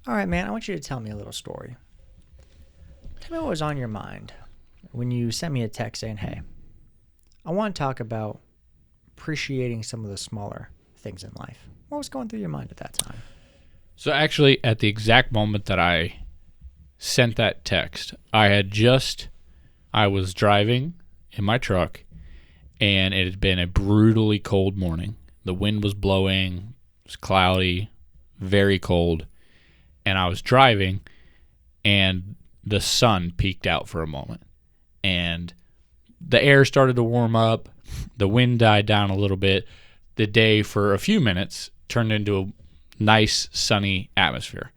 All right, man, I want you to tell me a little story. Tell me what was on your mind when you sent me a text saying, hey, I want to talk about appreciating some of the smaller things in life. What was going through your mind at that time? So actually, at the exact moment that I sent that text, I was driving in my truck, and it had been a brutally cold morning. The wind was blowing, it was cloudy, very cold, and I was driving, and the sun peeked out for a moment, and the air started to warm up, the wind died down a little bit, the day for a few minutes turned into a nice sunny atmosphere.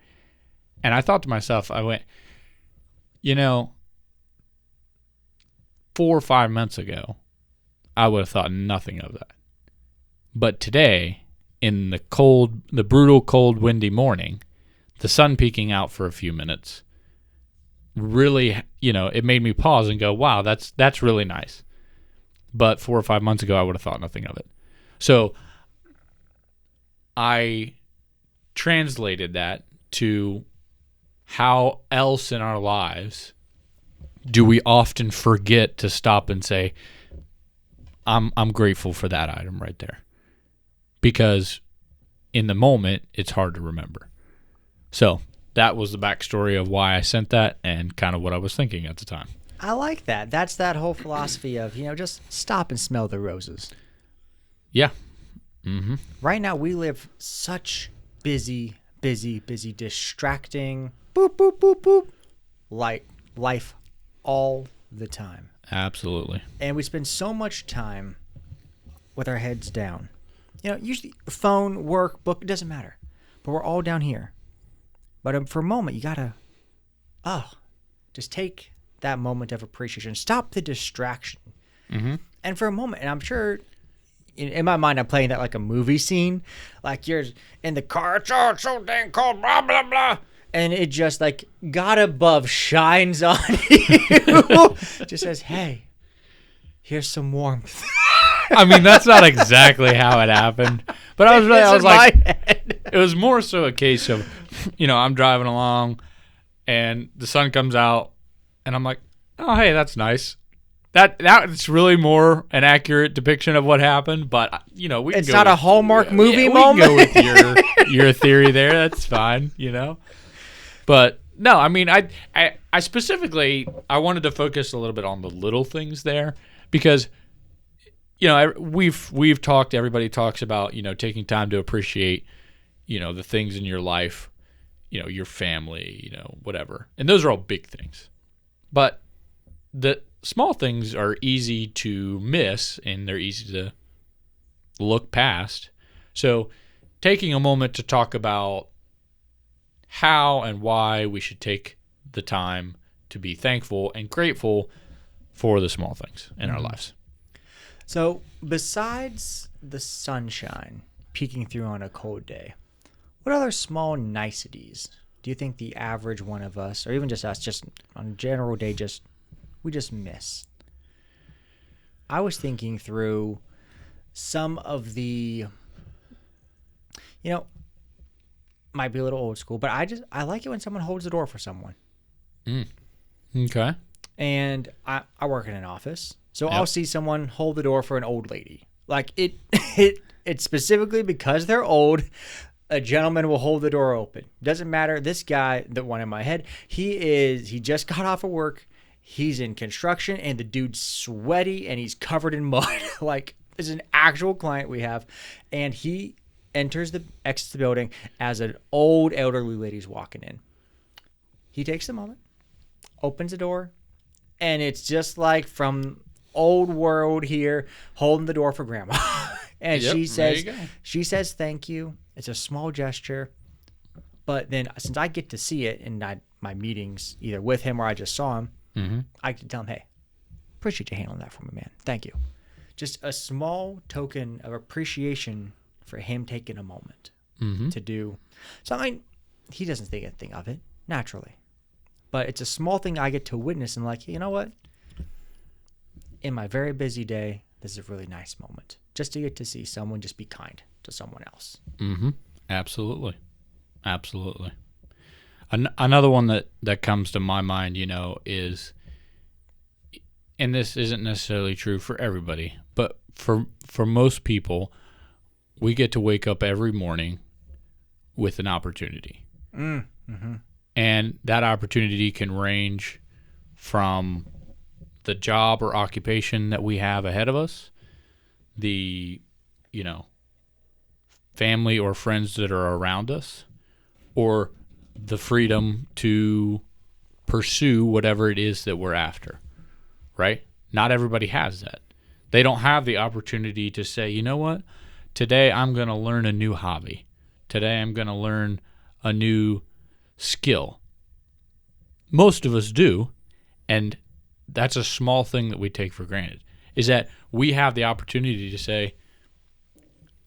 And I thought to myself, I went, 4 or 5 months ago, I would have thought nothing of that. But today, in the brutal, cold, windy morning, the sun peeking out for a few minutes, really, it made me pause and go, wow, that's really nice. But 4 or 5 months ago, I would have thought nothing of it. So I translated that to how else in our lives do we often forget to stop and say, I'm grateful for that item right there. Because in the moment, it's hard to remember. So that was the backstory of why I sent that and kind of what I was thinking at the time. I like that. That's that whole philosophy of, just stop and smell the roses. Yeah. Mm-hmm. Right now, we live such busy, distracting, boop, boop, boop, boop, life all the time. Absolutely. And we spend so much time with our heads down. Usually phone, work, book, it doesn't matter. But we're all down here. But for a moment, you got to, just take that moment of appreciation. Stop the distraction. Mm-hmm. And for a moment, and I'm sure in my mind, I'm playing that like a movie scene. Like you're in the car, it's so dang cold, blah, blah, blah. And it just like God above shines on you. Just says, hey, here's some warmth. I mean, that's not exactly how it happened. But I was like, it was more so a case of, I'm driving along and the sun comes out and I'm like, oh, hey, that's nice. That's really more an accurate depiction of what happened. But, we can it's not a Hallmark movie moment. We can go with your theory there. That's fine, But no, I mean, I specifically, I wanted to focus a little bit on the little things there because, we've talked, everybody talks about, taking time to appreciate, the things in your life, your family, whatever. And those are all big things. But the small things are easy to miss and they're easy to look past. So taking a moment to talk about how and why we should take the time to be thankful and grateful for the small things in our lives. So besides the sunshine peeking through on a cold day, what other small niceties do you think the average one of us, or even just us, just on a general day, we just miss? I was thinking through some of the, might be a little old school, but I like it when someone holds the door for someone. Okay. And I work in an office, so Yep. I'll see someone hold the door for an old lady. Like it's specifically because they're old. A gentleman will hold the door open. Doesn't matter. This guy, the one in my head, he just got off of work. He's in construction, and the dude's sweaty, and he's covered in mud. Like, this is an actual client we have, and he exits the building as an old elderly lady's walking in. He takes a moment, opens the door, and it's just like from old world here, holding the door for grandma. And Yep, she says thank you. It's a small gesture, but then since I get to see it in my meetings, either with him or I just saw him, I can tell him, hey, appreciate you handling that for me, man. Thank you. Just a small token of appreciation for him taking a moment to do something. He doesn't think anything of it, naturally. But it's a small thing I get to witness and like, you know what? In my very busy day, this is a really nice moment. Just to get to see someone just be kind to someone else. Absolutely. Absolutely. Another one that comes to my mind, is, and this isn't necessarily true for everybody, but for most people, we get to wake up every morning with an opportunity. Mm-hmm. And that opportunity can range from the job or occupation that we have ahead of us, the, family or friends that are around us, or the freedom to pursue whatever it is that we're after, right? Not everybody has that. They don't have the opportunity to say, you know what? Today I'm going to learn a new hobby. Today I'm going to learn a new skill. Most of us do, and that's a small thing that we take for granted, is that we have the opportunity to say,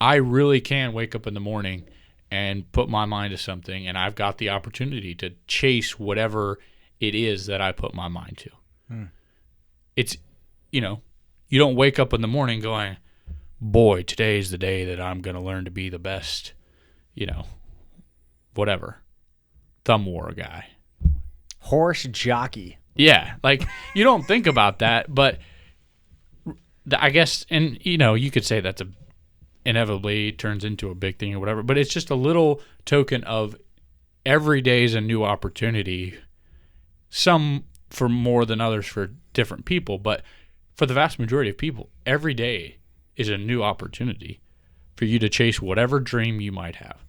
I really can wake up in the morning and put my mind to something, and I've got the opportunity to chase whatever it is that I put my mind to. It's, you don't wake up in the morning going, boy, today's the day that I'm going to learn to be the best, whatever, thumb war guy. Horse jockey. Yeah, like, you don't think about that, but I guess, and, you could say that's inevitably turns into a big thing or whatever, but it's just a little token of every day is a new opportunity, some for more than others for different people, but for the vast majority of people, every day is a new opportunity for you to chase whatever dream you might have.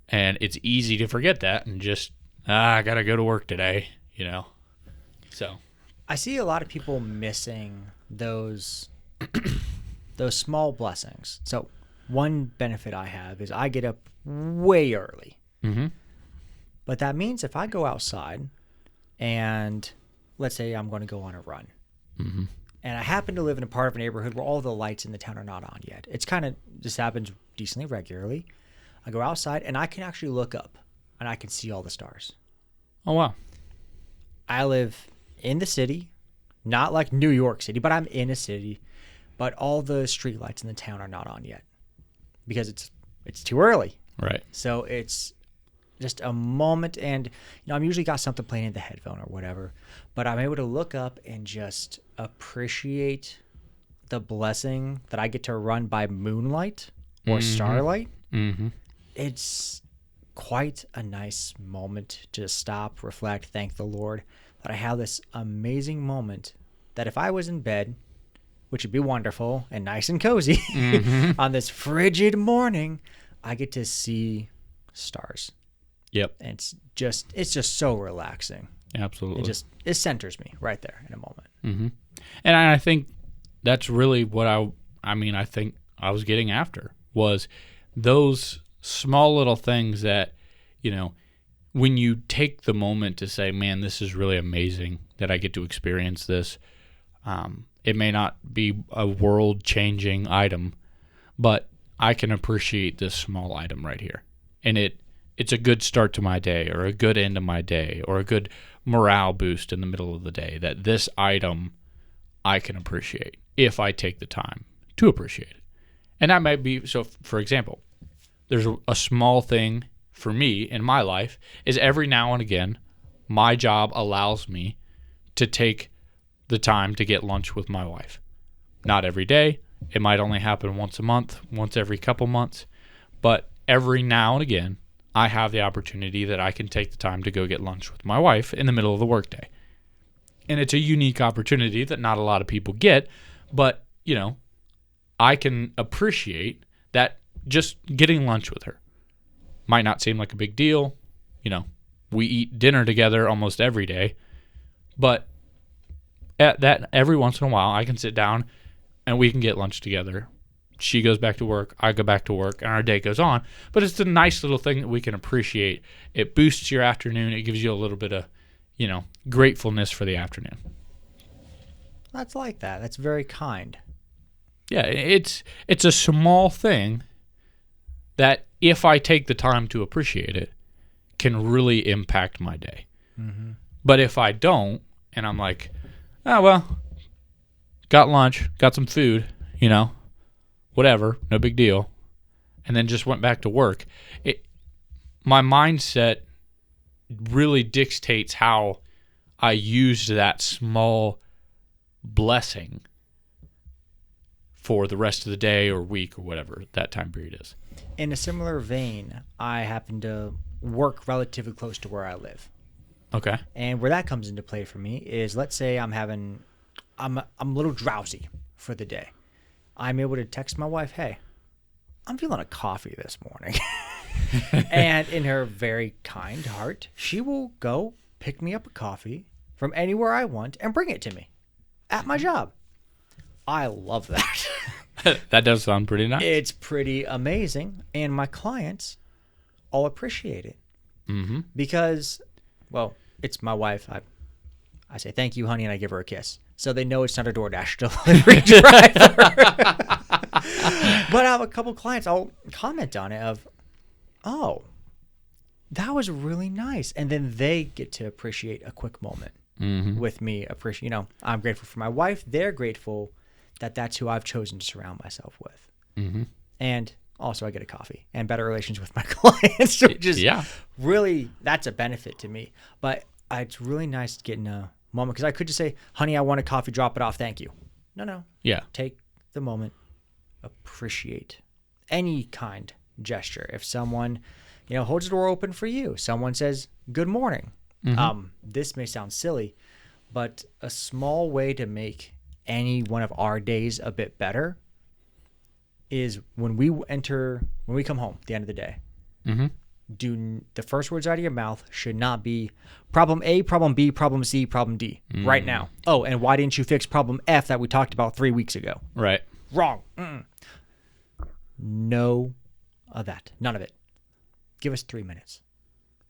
And it's easy to forget that and just, I got to go to work today, So I see a lot of people missing those small blessings. So one benefit I have is I get up way early. Mm-hmm. But that means if I go outside and let's say I'm going to go on a run, mm-hmm. and I happen to live in a part of a neighborhood where all the lights in the town are not on yet. It's kind of, this happens decently regularly. I go outside and I can actually look up and I can see all the stars. Oh, wow. I live in the city, not like New York City, but I'm in a city, but all the street lights in the town are not on yet because it's too early. Right. So it's just a moment, and I'm usually got something playing in the headphone or whatever, but I'm able to look up and just appreciate the blessing that I get to run by moonlight or mm-hmm. starlight. Mm-hmm. It's quite a nice moment to stop, reflect, thank the Lord that I have this amazing moment that if I was in bed, which would be wonderful and nice and cozy, mm-hmm. on this frigid morning, I get to see stars. Yep. And it's just so relaxing. Absolutely. It centers me right there in a moment. Mm-hmm. And I think that's really what I think I was getting after was those small little things that, when you take the moment to say, man, this is really amazing that I get to experience this. It may not be a world-changing item, but I can appreciate this small item right here. And it's a good start to my day or a good end of my day or a good morale boost in the middle of the day that this item I can appreciate if I take the time to appreciate it. And that might be, so for example, there's a small thing for me in my life is every now and again, my job allows me to take the time to get lunch with my wife. Not every day. It might only happen once a month, once every couple months. But every now and again, I have the opportunity that I can take the time to go get lunch with my wife in the middle of the workday. And it's a unique opportunity that not a lot of people get, but, I can appreciate that just getting lunch with her. Might not seem like a big deal. We eat dinner together almost every day, but at that every once in a while I can sit down and we can get lunch together. She goes back to work, I go back to work, and our day goes on. But it's a nice little thing that we can appreciate. It boosts your afternoon. It gives you a little bit of, gratefulness for the afternoon. That's like that. That's very kind. Yeah, it's a small thing that if I take the time to appreciate it, can really impact my day. Mm-hmm. But if I don't, and I'm like, oh, well, got lunch, got some food, whatever, no big deal, and then just went back to work, my mindset really dictates how I used that small blessing for the rest of the day or week or whatever that time period is. In a similar vein, I happen to work relatively close to where I live. Okay. And where that comes into play for me is, let's say I'm a little drowsy for the day. I'm able to text my wife, hey, I'm feeling a coffee this morning. And in her very kind heart, she will go pick me up a coffee from anywhere I want and bring it to me at my job. I love that. That does sound pretty nice. It's pretty amazing. And my clients all appreciate it. Mm-hmm. Because, well, it's my wife. I say, thank you, honey, and I give her a kiss. So they know it's not a DoorDash delivery driver. But I have a couple clients, I'll comment on it of, oh, that was really nice. And then they get to appreciate a quick moment with me. I'm grateful for my wife. They're grateful that that's who I've chosen to surround myself with. Mm-hmm. And also I get a coffee and better relations with my clients, which is really, that's a benefit to me. But it's really nice getting a moment, because I could just say, honey, I want a coffee, drop it off, thank you. No. Yeah. Take the moment, appreciate any kind gesture. If someone, holds the door open for you, someone says, good morning. This may sound silly, but a small way to make any one of our days a bit better is when we come home at the end of the day, the first words out of your mouth should not be problem A, problem B, problem C, problem D right now. Oh, and why didn't you fix problem F that we talked about 3 weeks ago? Right. Wrong. No of that. None of it. Give us 3 minutes.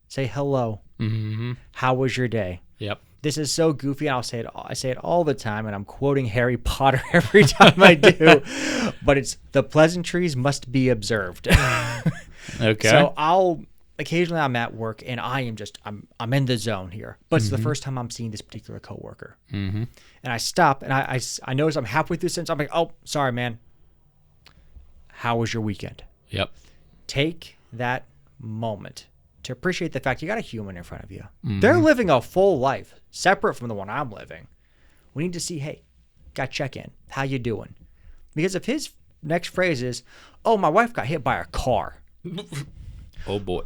Say hello. Mm-hmm. How was your day? Yep. This is so goofy. I say it all the time, and I'm quoting Harry Potter every time I do. But it's, the pleasantries must be observed. Okay. So occasionally I'm at work and I'm in the zone here, but it's the first time I'm seeing this particular coworker. And I stop and I notice I'm halfway through the sentence. I'm like, oh, sorry, man. How was your weekend? Yep. Take that moment to appreciate the fact you got a human in front of you. They're living a full life separate from the one I'm living. We need to see, hey, got to check in. How you doing? Because if his next phrase is, oh, my wife got hit by a car. Oh boy.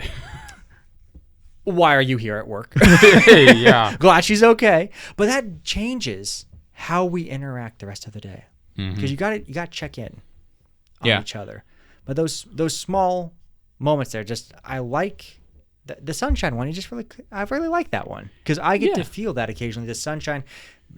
Why are you here at work? Yeah. Glad she's okay. But that changes how we interact the rest of the day. Because you got to check in on each other. But those small moments there, I like the sunshine one. I really like that one, because I get to feel that occasionally. The sunshine,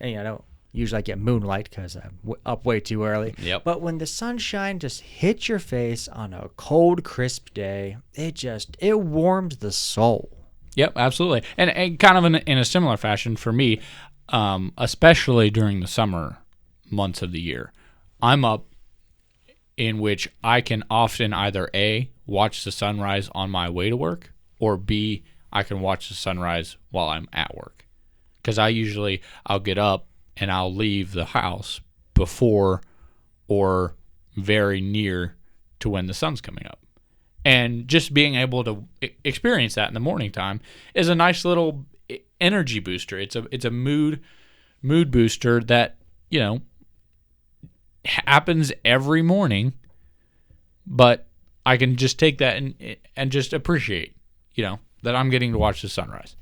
and I don't usually get moonlight because I'm up way too early. Yep. But when the sunshine just hits your face on a cold, crisp day, it warms the soul. Yep, absolutely. And kind of in a similar fashion for me, especially during the summer months of the year, I'm up in which I can often either A, watch the sunrise on my way to work, or B, I can watch the sunrise while I'm at work. Because I'll get up and I'll leave the house before or very near to when the sun's coming up. And just being able to experience that in the morning time is a nice little energy booster. It's a mood booster that, happens every morning, but I can just take that and just appreciate, that I'm getting to watch the sunrise.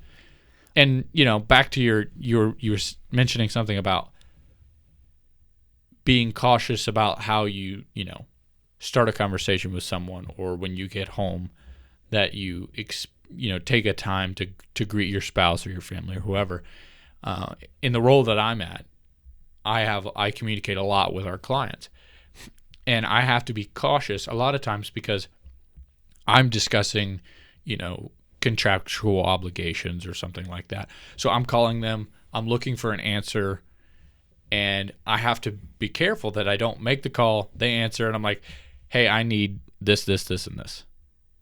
And, back to you were mentioning something about being cautious about how you start a conversation with someone, or when you get home, that you take a time to greet your spouse or your family or whoever. In the role that I'm at, I communicate a lot with our clients, and I have to be cautious a lot of times because I'm discussing, contractual obligations or something like that. So I'm calling them, I'm looking for an answer, and I have to be careful that I don't make the call, they answer, and I'm like, hey, I need this, this, this, and this.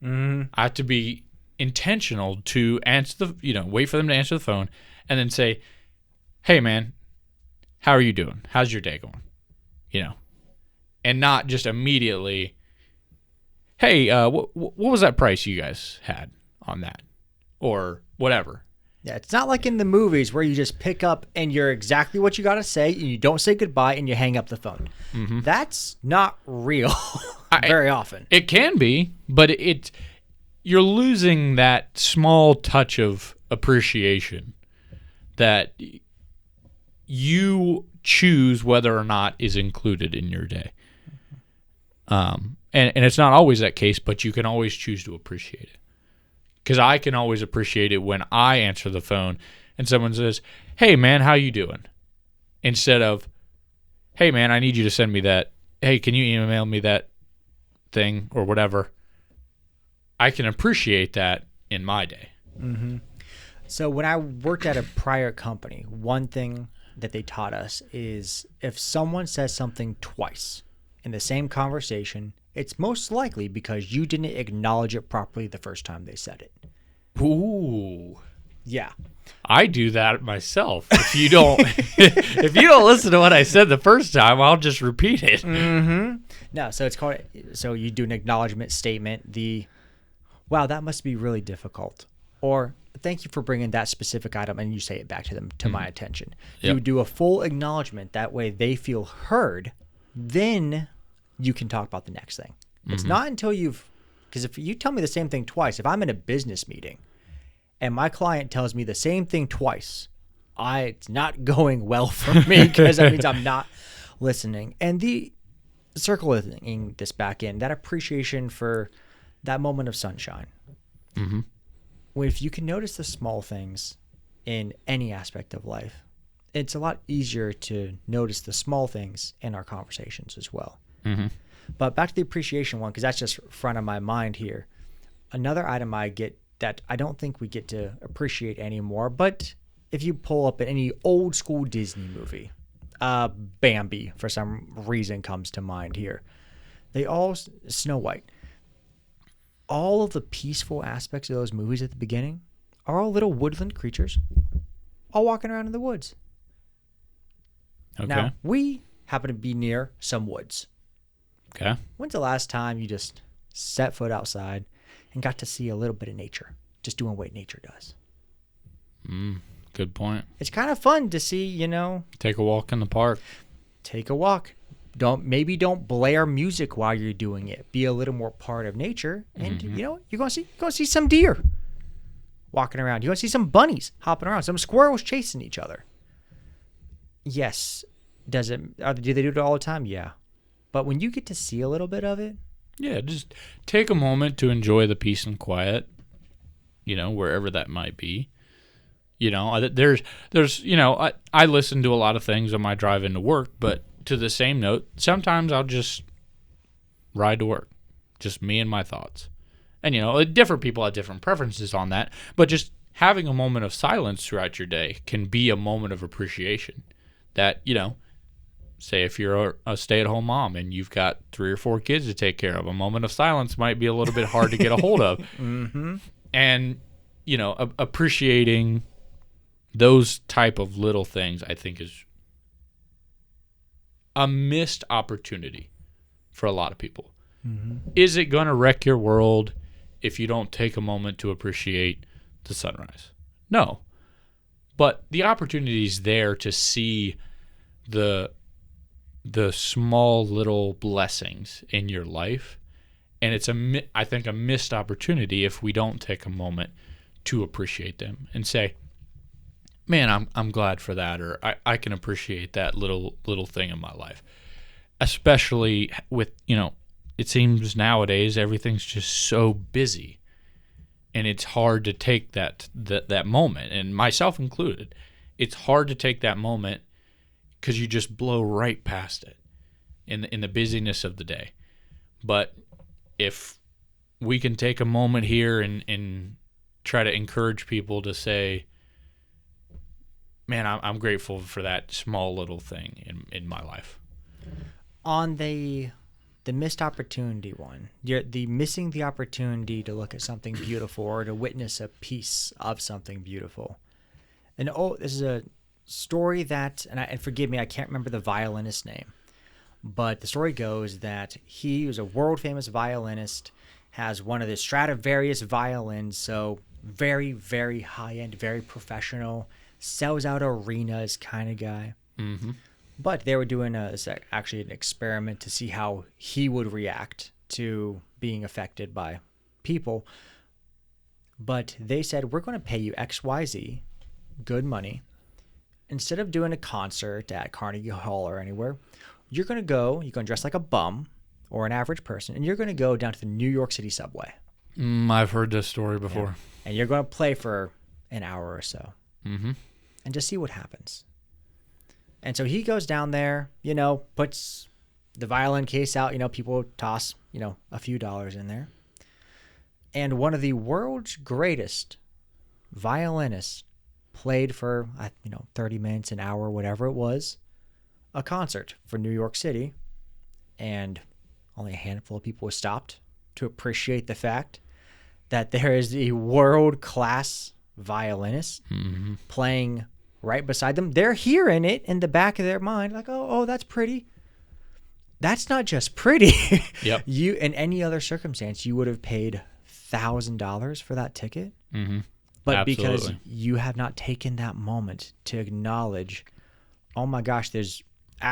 I have to be intentional to answer wait for them to answer the phone, and then say, hey, man, how are you doing? How's your day going? And not just immediately, hey, what was that price you guys had on that? Or whatever. Yeah, it's not like in the movies where you just pick up and you're exactly what you got to say and you don't say goodbye and you hang up the phone. Mm-hmm. That's not real very often. It can be, but you're losing that small touch of appreciation that you choose whether or not is included in your day. And it's not always that case, but you can always choose to appreciate it. Because I can always appreciate it when I answer the phone and someone says, "Hey, man, how you doing?" Instead of, "Hey, man, I need you to send me that. Hey, can you email me that thing or whatever?" I can appreciate that in my day. Mm-hmm. So when I worked at a prior company, one thing that they taught us is if someone says something twice in the same conversation, it's most likely because you didn't acknowledge it properly the first time they said it. Ooh. Yeah. I do that myself. If you don't if you don't listen to what I said the first time, I'll just repeat it. Mm-hmm. No, so it's called, so you do an acknowledgement statement, wow, that must be really difficult. Or thank you for bringing that specific item, and you say it back to them, to my attention. Yep. You do a full acknowledgement. That way they feel heard. Then you can talk about the next thing. It's not until because if you tell me the same thing twice, if I'm in a business meeting and my client tells me the same thing twice, it's not going well for me because that means I'm not listening. And the circling this back in, that appreciation for that moment of sunshine. Mm-hmm. If you can notice the small things in any aspect of life, it's a lot easier to notice the small things in our conversations as well. Mm-hmm. But back to the appreciation one, because that's just front of my mind here. Another item I get that I don't think we get to appreciate anymore, but if you pull up any old school Disney movie, Bambi for some reason comes to mind here. Snow White. All of the peaceful aspects of those movies at the beginning are all little woodland creatures all walking around in the woods. Okay. Now, we happen to be near some woods. Okay. When's the last time you just set foot outside and got to see a little bit of nature, just doing what nature does? Good point. It's kind of fun to see, Take a walk in the park. Take a walk. Don't blare music while you're doing it. Be a little more part of nature, and you're going to see some deer walking around. You're going to see some bunnies hopping around, some squirrels chasing each other. Yes, do they do it all the time? Yeah, but when you get to see a little bit of it, yeah, just take a moment to enjoy the peace and quiet. Wherever that might be. There's I listen to a lot of things on my drive into work, but to the same note, sometimes I'll just ride to work, just me and my thoughts. And, different people have different preferences on that, but just having a moment of silence throughout your day can be a moment of appreciation that, say if you're a stay-at-home mom and you've got 3 or 4 kids to take care of, a moment of silence might be a little bit hard to get a hold of. Mm-hmm. And, appreciating those type of little things, I think, is a missed opportunity for a lot of people. Mm-hmm. Is it going to wreck your world if you don't take a moment to appreciate the sunrise? No. But the opportunity is there to see the small little blessings in your life. And it's I think a missed opportunity if we don't take a moment to appreciate them and say, man, I'm glad for that, or I can appreciate that little thing in my life. Especially with, it seems nowadays everything's just so busy, and it's hard to take that moment, and myself included. It's hard to take that moment because you just blow right past it in the busyness of the day. But if we can take a moment here and try to encourage people to say, man, I'm grateful for that small little thing in my life. On the missed opportunity one, the missing the opportunity to look at something beautiful or to witness a piece of something beautiful. And this is a story that, and forgive me, I can't remember the violinist's name, but the story goes that he was a world famous violinist, has one of the Stradivarius violins, so very, very high end, very professional, sells out arenas kind of guy. Mm-hmm. But they were doing actually an experiment to see how he would react to being affected by people. But they said, we're going to pay you XYZ, good money. Instead of doing a concert at Carnegie Hall or anywhere, you're going to dress like a bum or an average person, and you're going to go down to the New York City subway. I've heard this story before. Yeah. And you're going to play for an hour or so. Mm-hmm. And just see what happens. And so he goes down there, puts the violin case out, people toss, a few dollars in there. And one of the world's greatest violinists played for, 30 minutes, an hour, whatever it was, a concert for New York City. And only a handful of people stopped to appreciate the fact that there is a world-class violinist playing right beside them. They're hearing it in the back of their mind, like, oh, that's pretty. That's not just pretty. Yep. You, in any other circumstance, you would have paid $1,000 for that ticket. Mm-hmm. But Absolutely. because you have not taken that moment to acknowledge, oh my gosh, there's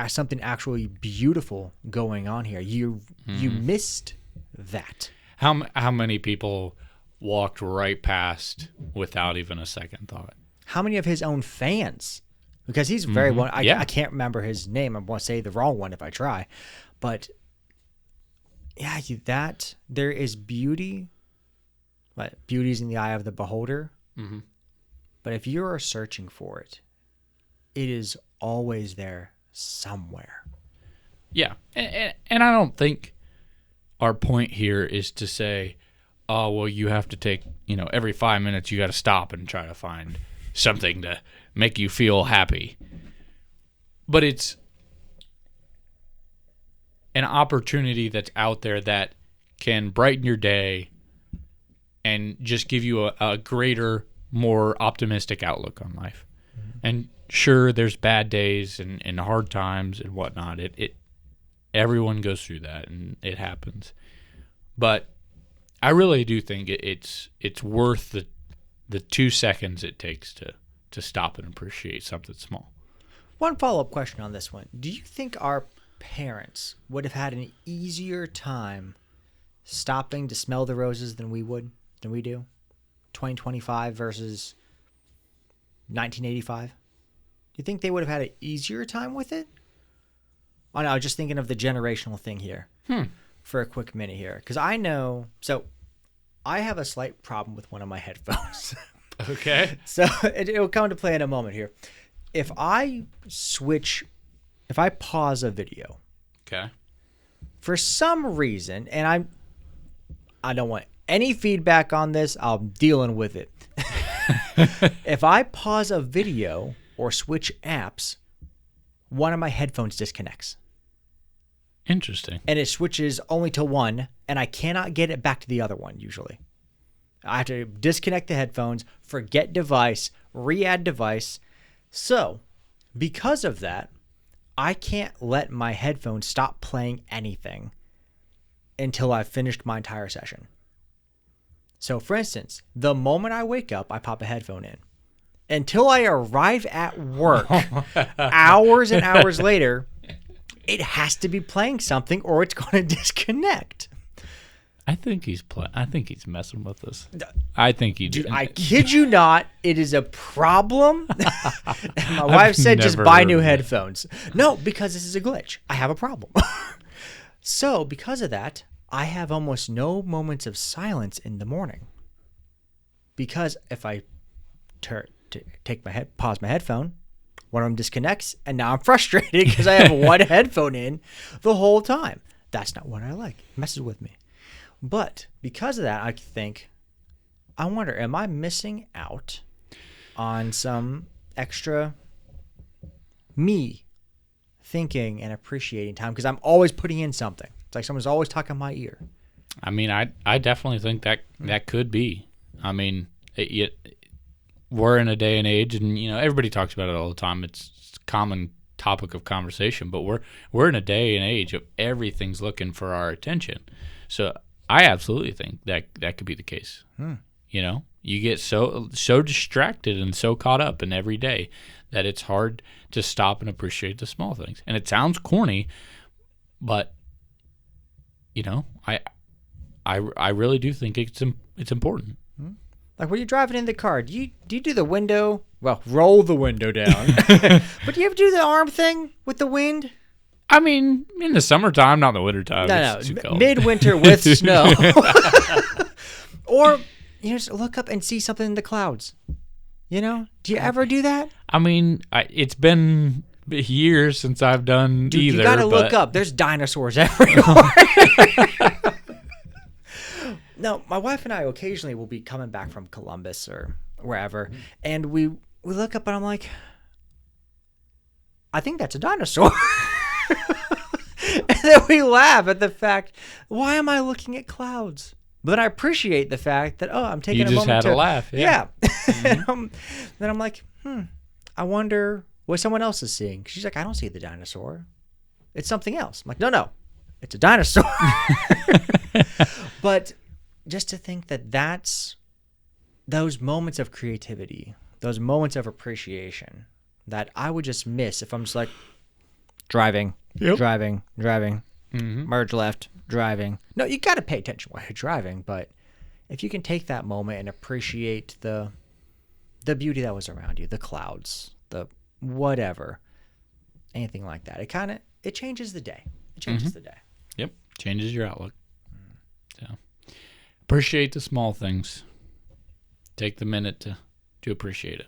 something actually beautiful going on here. You missed that. How many people walked right past without even a second thought? How many of his own fans? Because he's very well. Yeah. I can't remember his name. I want to say the wrong one if I try. But yeah, there is beauty. But beauty's in the eye of the beholder. Mm-hmm. But if you are searching for it, it is always there somewhere. Yeah. And I don't think our point here is to say, oh, well, you have to take, every 5 minutes you got to stop and try to find something to make you feel happy. But it's an opportunity that's out there that can brighten your day and just give you a greater, more optimistic outlook on life. Mm-hmm. And sure, there's bad days and hard times and whatnot. Everyone goes through that, and it happens. But I really do think it's worth the 2 seconds it takes to stop and appreciate something small. One follow-up question on this one. Do you think our parents would have had an easier time stopping to smell the roses than we do? 2025 versus 1985? Do you think they would have had an easier time with it? Oh, no, I was just thinking of the generational thing here for a quick minute here. Because I know, so I have a slight problem with one of my headphones. Okay. So it'll come to play in a moment here. If I pause a video. Okay. For some reason, and I don't want any feedback on this, I'm dealing with it. If I pause a video or switch apps, one of my headphones disconnects. Interesting. And it switches only to one, and I cannot get it back to the other one usually. I have to disconnect the headphones, forget device, re-add device. So, because of that, I can't let my headphones stop playing anything until I've finished my entire session. So, for instance, the moment I wake up, I pop a headphone in. Until I arrive at work, hours and hours later, it has to be playing something or it's going to disconnect. I think he's messing with us. I think he Dude, I kid you not, it is a problem. And my wife said just never buy heard new of it. headphones. No, because this is a glitch. I have a problem. So, because of that, I have almost no moments of silence in the morning. Because if I pause my headphone, one of them disconnects, and now I'm frustrated because I have one headphone in the whole time. That's not what I like. It messes with me. But because of that, I wonder, am I missing out on some extra me thinking and appreciating time? Because I'm always putting in something. It's like someone's always talking in my ear. I mean, I definitely think that could be. I mean, we're in a day and age, and everybody talks about it all the time. It's a common topic of conversation, but we're in a day and age of everything's looking for our attention. So I absolutely think that could be the case. You know, you get so distracted and so caught up in every day that it's hard to stop and appreciate the small things. And it sounds corny, but you know, I really do think it's important. Like when you're driving in the car, do you do the window? Well, roll the window down. But do you ever do the arm thing with the wind? I mean, in the summertime, not in the wintertime. No, It's too cold. Midwinter with snow. Or you just look up and see something in the clouds. You know? Do you ever do that? I mean, it's been years since I've done Dude, either. you gotta look up. There's dinosaurs everywhere. No, my wife and I occasionally will be coming back from Columbus or wherever, and we look up and I'm like, I think that's a dinosaur. And then we laugh at the fact, why am I looking at clouds? But I appreciate the fact that, I'm taking a moment to... You just had a laugh. Yeah. Mm-hmm. Then I'm like, I wonder what someone else is seeing. She's like, I don't see the dinosaur. It's something else. I'm like, no, it's a dinosaur. But just to think that that's those moments of creativity, those moments of appreciation that I would just miss if I'm just like driving, merge left, driving. No, you got to pay attention while you're driving, but if you can take that moment and appreciate the beauty that was around you, the clouds, the whatever, anything like that, it changes the day. It changes the day. Yep. Changes your outlook. So appreciate the small things. Take the minute to appreciate it.